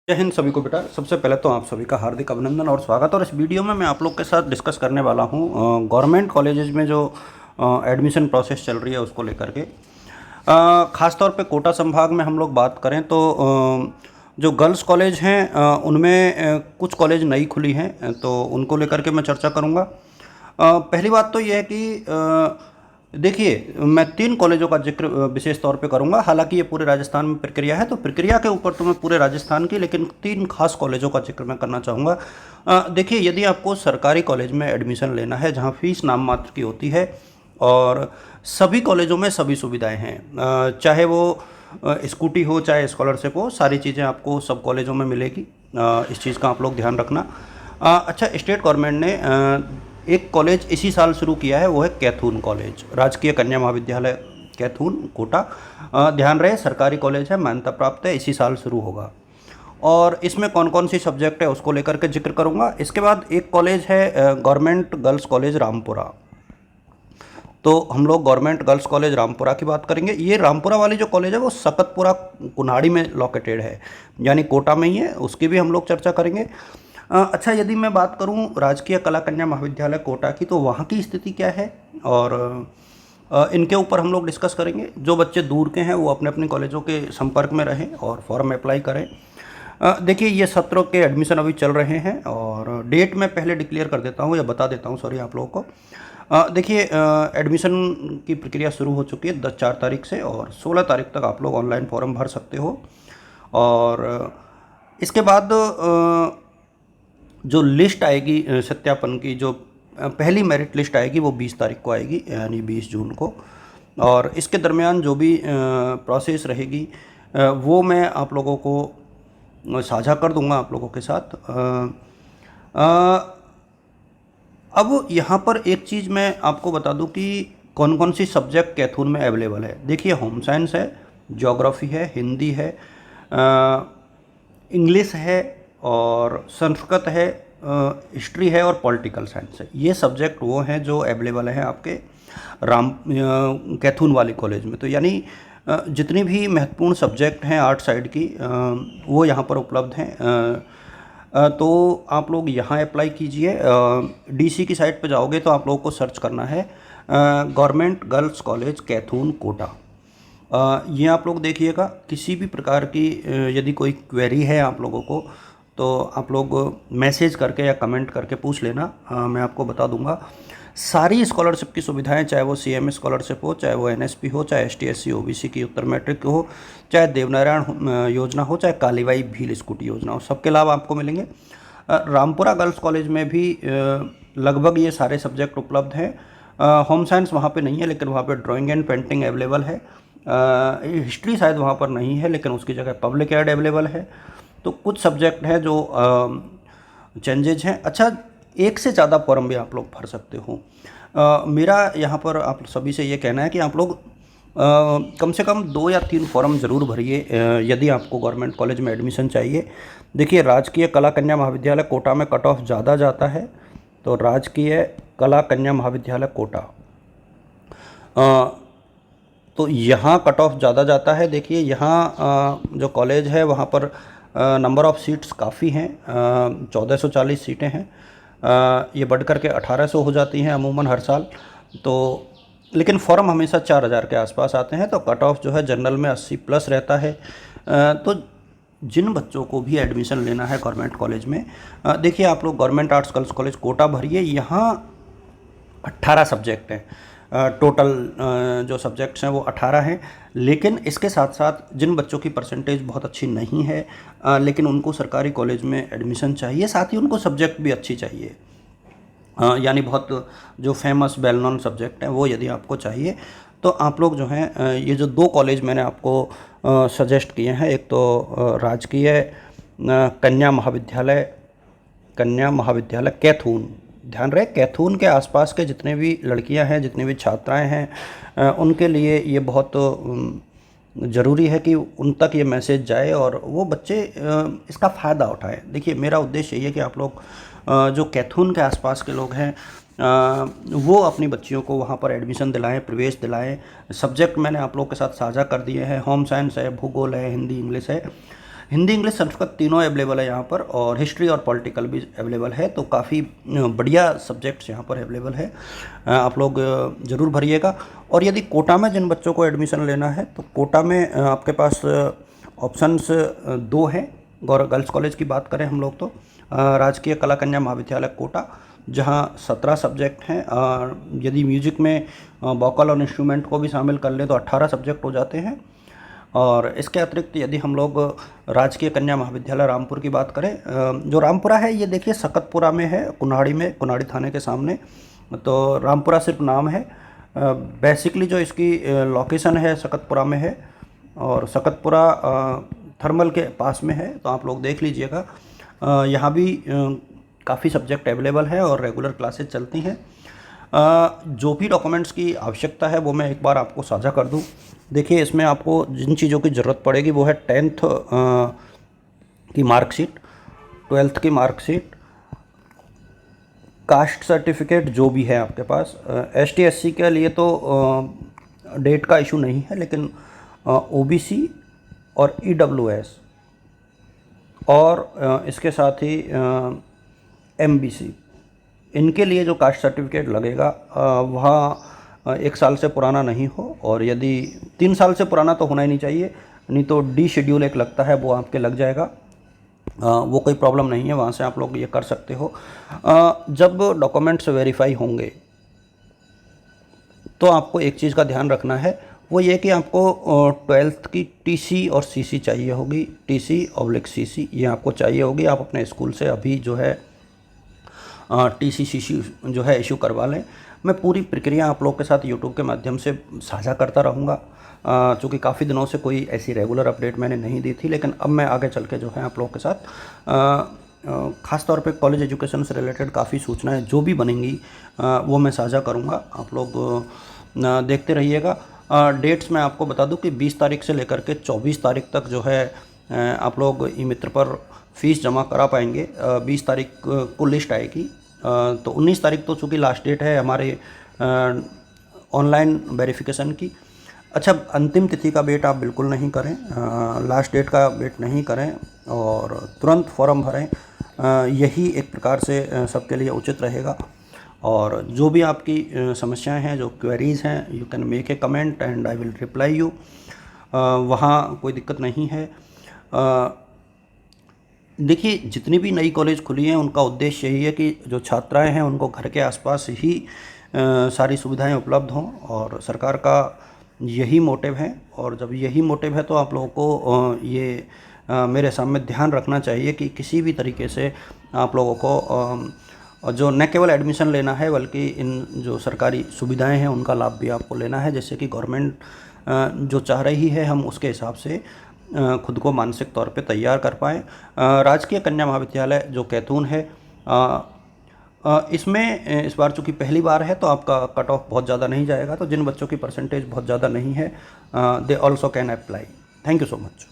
जय हिंद सभी को बेटा। सबसे पहले तो आप सभी का हार्दिक अभिनंदन और स्वागत। और इस वीडियो में मैं आप लोग के साथ डिस्कस करने वाला हूँ गवर्नमेंट कॉलेजेस में जो एडमिशन प्रोसेस चल रही है उसको लेकर के। ख़ास तौर पे कोटा संभाग में हम लोग बात करें तो जो गर्ल्स कॉलेज हैं उनमें कुछ कॉलेज नई खुली हैं, तो उनको लेकर के मैं चर्चा करूँगा। पहली बात तो ये है कि देखिए, मैं 3 कॉलेजों का जिक्र विशेष तौर पे करूँगा। हालांकि ये पूरे राजस्थान में प्रक्रिया है, तो प्रक्रिया के ऊपर तो मैं पूरे राजस्थान की, लेकिन 3 खास कॉलेजों का जिक्र मैं करना चाहूँगा। देखिए, यदि आपको सरकारी कॉलेज में एडमिशन लेना है जहाँ फीस नाम मात्र की होती है और सभी कॉलेजों में सभी सुविधाएं हैं, चाहे वो स्कूटी हो चाहे स्कॉलरशिप हो, सारी चीज़ें आपको सब कॉलेजों में मिलेगी। इस चीज़ का आप लोग ध्यान रखना। अच्छा, स्टेट गवर्नमेंट ने एक कॉलेज इसी साल शुरू किया है, वो है कैथून कॉलेज, राजकीय कन्या महाविद्यालय कैथून कोटा। ध्यान रहे, सरकारी कॉलेज है, मान्यता प्राप्त है, इसी साल शुरू होगा। और इसमें कौन कौन सी सब्जेक्ट है उसको लेकर के जिक्र करूँगा। इसके बाद एक कॉलेज है गवर्नमेंट गर्ल्स कॉलेज रामपुरा। तो हम लोग गवर्नमेंट गर्ल्स कॉलेज रामपुरा की बात करेंगे। ये रामपुरा वाली जो कॉलेज है वो सकतपुरा कुन्हाड़ी में लोकेटेड है, यानी कोटा में ही है, उसकी भी हम लोग चर्चा करेंगे। अच्छा, यदि मैं बात करूं राजकीय कला कन्या महाविद्यालय कोटा की, तो वहाँ की स्थिति क्या है और इनके ऊपर हम लोग डिस्कस करेंगे। जो बच्चे दूर के हैं वो अपने अपने कॉलेजों के संपर्क में रहें और फॉर्म अप्लाई करें। देखिए, ये सत्रों के एडमिशन अभी चल रहे हैं और डेट मैं पहले डिक्लेयर कर देता हूँ या बता देता हूँ, सॉरी, आप लोगों को। देखिए, एडमिशन की प्रक्रिया शुरू हो चुकी है 4 तारीख से, और 16 तारीख तक आप लोग ऑनलाइन फॉर्म भर सकते हो। और इसके बाद जो लिस्ट आएगी सत्यापन की, जो पहली मेरिट लिस्ट आएगी वो 20 तारीख को आएगी, यानी 20 जून को। और इसके दरमियान जो भी प्रोसेस रहेगी वो मैं आप लोगों को साझा कर दूंगा आप लोगों के साथ। अब यहाँ पर एक चीज़ मैं आपको बता दूं कि कौन कौन सी सब्जेक्ट कैथून में अवेलेबल है। देखिए, होम साइंस है, ज्योग्राफी है, हिंदी है, इंग्लिश है और संस्कृत है, हिस्ट्री है और पॉलिटिकल साइंस है। ये सब्जेक्ट वो हैं जो अवेलेबल हैं आपके कैथून वाली कॉलेज में। तो यानी जितनी भी महत्वपूर्ण सब्जेक्ट हैं आर्ट साइड की वो यहाँ पर उपलब्ध हैं। तो आप लोग यहाँ अप्लाई कीजिए। डीसी की साइट पर जाओगे तो आप लोगों को सर्च करना है government girls college Kaithoon Kota. ये आप लोग देखिएगा। किसी भी प्रकार की यदि कोई क्वेरी है आप लोगों को तो आप लोग मैसेज करके या कमेंट करके पूछ लेना, मैं आपको बता दूंगा। सारी स्कॉलरशिप की सुविधाएं, चाहे वो सीएम स्कॉलरशिप हो, चाहे वो एनएसपी हो, चाहे एसटी एससी ओबीसी की उत्तर मैट्रिक हो, चाहे देवनारायण योजना हो, चाहे कालीबाई भील स्कूटी योजना हो, सबके लाभ आपको मिलेंगे। रामपुरा गर्ल्स कॉलेज में भी लगभग ये सारे सब्जेक्ट उपलब्ध हैं। होम साइंस वहाँ पे नहीं है, लेकिन वहाँ पे ड्राइंग एंड पेंटिंग अवेलेबल है। हिस्ट्री शायद वहाँ पर नहीं है, लेकिन उसकी जगह पब्लिक एड अवेलेबल है। तो कुछ सब्जेक्ट हैं जो चेंजेज हैं। अच्छा, एक से ज़्यादा फॉर्म भी आप लोग भर सकते हो। मेरा यहाँ पर आप सभी से ये कहना है कि आप लोग कम से कम 2 या 3 फॉर्म ज़रूर भरिए यदि आपको गवर्नमेंट कॉलेज में एडमिशन चाहिए। देखिए, राजकीय कला कन्या महाविद्यालय कोटा में कट ऑफ ज़्यादा जाता है, तो राजकीय कला कन्या महाविद्यालय कोटा, तो यहाँ कट ऑफ ज़्यादा जाता है। देखिए, यहाँ जो कॉलेज है वहाँ पर नंबर ऑफ़ सीट्स काफ़ी हैं, 1440 सीटें हैं। ये बढ़ कर के 1800 हो जाती हैं अमूमन हर साल। तो लेकिन फॉर्म हमेशा 4000 के आसपास आते हैं, तो कट ऑफ जो है जनरल में 80 प्लस रहता है। तो जिन बच्चों को भी एडमिशन लेना है गवर्नमेंट कॉलेज में, देखिए, आप लोग government arts girls college Kota भरिए। यहाँ 18 सब्जेक्ट हैं टोटल, जो सब्जेक्ट्स हैं वो 18 हैं। लेकिन इसके साथ साथ जिन बच्चों की परसेंटेज बहुत अच्छी नहीं है लेकिन उनको सरकारी कॉलेज में एडमिशन चाहिए, साथ ही उनको सब्जेक्ट भी अच्छी चाहिए, यानी बहुत जो फेमस वेल नोन सब्जेक्ट हैं वो यदि आपको चाहिए, तो आप लोग जो हैं ये जो 2 कॉलेज मैंने आपको सजेस्ट किए हैं, एक तो राजकीय कन्या महाविद्यालय कैथून। ध्यान रहे, कैथून के आसपास के जितने भी लड़कियां हैं, जितनी भी छात्राएं हैं, उनके लिए ये बहुत ज़रूरी है कि उन तक ये मैसेज जाए और वो बच्चे इसका फ़ायदा उठाएं। देखिए, मेरा उद्देश्य ये है कि आप लोग जो कैथून के आसपास के लोग हैं वो अपनी बच्चियों को वहाँ पर एडमिशन दिलाएं, प्रवेश दिलाएं। सब्जेक्ट मैंने आप लोग के साथ साझा कर दिए हैं, होम साइंस है, भूगोल है, हिंदी इंग्लिश है। हिंदी इंग्लिश संस्कृत तीनों अवेलेबल है यहाँ पर, और हिस्ट्री और पॉलिटिकल भी अवेलेबल है। तो काफ़ी बढ़िया सब्जेक्ट्स यहाँ पर अवेलेबल है। आप लोग ज़रूर भरिएगा। और यदि कोटा में जिन बच्चों को एडमिशन लेना है तो कोटा में आपके पास ऑप्शंस दो हैं। गर्ल्स कॉलेज की बात करें हम लोग तो राजकीय कला कन्या महाविद्यालय कोटा, जहाँ 17 सब्जेक्ट हैं। यदि म्यूजिक में वोकल और इंस्ट्रूमेंट को भी शामिल कर लें तो 18 सब्जेक्ट हो जाते हैं। और इसके अतिरिक्त यदि हम लोग राजकीय कन्या महाविद्यालय रामपुर की बात करें, जो रामपुरा है ये देखिए सकतपुरा में है, कुन्हाड़ी में, कुन्हाड़ी थाने के सामने। तो रामपुरा सिर्फ नाम है, बेसिकली जो इसकी लोकेशन है सकतपुरा में है, और सकतपुरा थर्मल के पास में है। तो आप लोग देख लीजिएगा। यहाँ भी काफ़ी सब्जेक्ट अवेलेबल है और रेगुलर क्लासेस चलती हैं। जो भी डॉक्यूमेंट्स की आवश्यकता है वो मैं एक बार आपको साझा कर दूं। देखिए, इसमें आपको जिन चीज़ों की ज़रूरत पड़ेगी वो है 10th की मार्कशीट, 12th की मार्कशीट, कास्ट सर्टिफिकेट जो भी है आपके पास। ST SC के लिए तो डेट का इशू नहीं है, लेकिन OBC और EWS और इसके साथ ही MBC, इनके लिए जो कास्ट सर्टिफिकेट लगेगा वह 1 साल से पुराना नहीं हो, और यदि 3 साल से पुराना तो होना ही नहीं चाहिए, नहीं तो D शेड्यूल एक लगता है वो आपके लग जाएगा। वो कोई प्रॉब्लम नहीं है, वहाँ से आप लोग ये कर सकते हो। जब डॉक्यूमेंट्स वेरीफाई होंगे तो आपको एक चीज़ का ध्यान रखना है, वो ये कि आपको 12th की TC और CC चाहिए होगी। TC/CC ये आपको चाहिए होगी। आप अपने स्कूल से अभी जो है TC CC जो है इशू करवा लें। मैं पूरी प्रक्रिया आप लोग के साथ यूट्यूब के माध्यम से साझा करता रहूँगा, चूँकि काफ़ी दिनों से कोई ऐसी रेगुलर अपडेट मैंने नहीं दी थी, लेकिन अब मैं आगे चल के जो है आप लोग के साथ ख़ास तौर पे कॉलेज एजुकेशन से रिलेटेड काफ़ी सूचनाएं जो भी बनेंगी वो मैं साझा करूँगा। आप लोग देखते रहिएगा। डेट्स मैं आपको बता दूं कि 20 तारीख से लेकर के 24 तारीख तक जो है आप लोग ई मित्र पर फ़ीस जमा करा पाएंगे। 20 तारीख को लिस्ट आएगी, तो 19 तारीख तो चूँकि लास्ट डेट है हमारे ऑनलाइन वेरिफिकेशन की। अच्छा, अंतिम तिथि का वेट आप बिल्कुल नहीं करें, लास्ट डेट का वेट नहीं करें और तुरंत फॉर्म भरें। यही एक प्रकार से सबके लिए उचित रहेगा। और जो भी आपकी समस्याएं हैं, जो क्वेरीज़ हैं, you can make a comment and I will reply you. वहाँ कोई दिक्कत नहीं है। देखिए, जितनी भी नई कॉलेज खुली हैं उनका उद्देश्य यही है कि जो छात्राएं हैं उनको घर के आसपास ही सारी सुविधाएं उपलब्ध हों, और सरकार का यही मोटिव है। और जब यही मोटिव है तो आप लोगों को ये मेरे सामने ध्यान रखना चाहिए कि किसी भी तरीके से आप लोगों को जो न केवल एडमिशन लेना है बल्कि इन जो सरकारी सुविधाएं हैं उनका लाभ भी आपको लेना है, जैसे कि गवर्नमेंट जो चाह रही है हम उसके हिसाब से खुद को मानसिक तौर पे तैयार कर पाएँ। राजकीय कन्या महाविद्यालय जो कैथून है, इसमें इस बार चूँकि पहली बार है तो आपका कट ऑफ बहुत ज़्यादा नहीं जाएगा। तो जिन बच्चों की परसेंटेज बहुत ज़्यादा नहीं है, they also can apply. Thank you so much.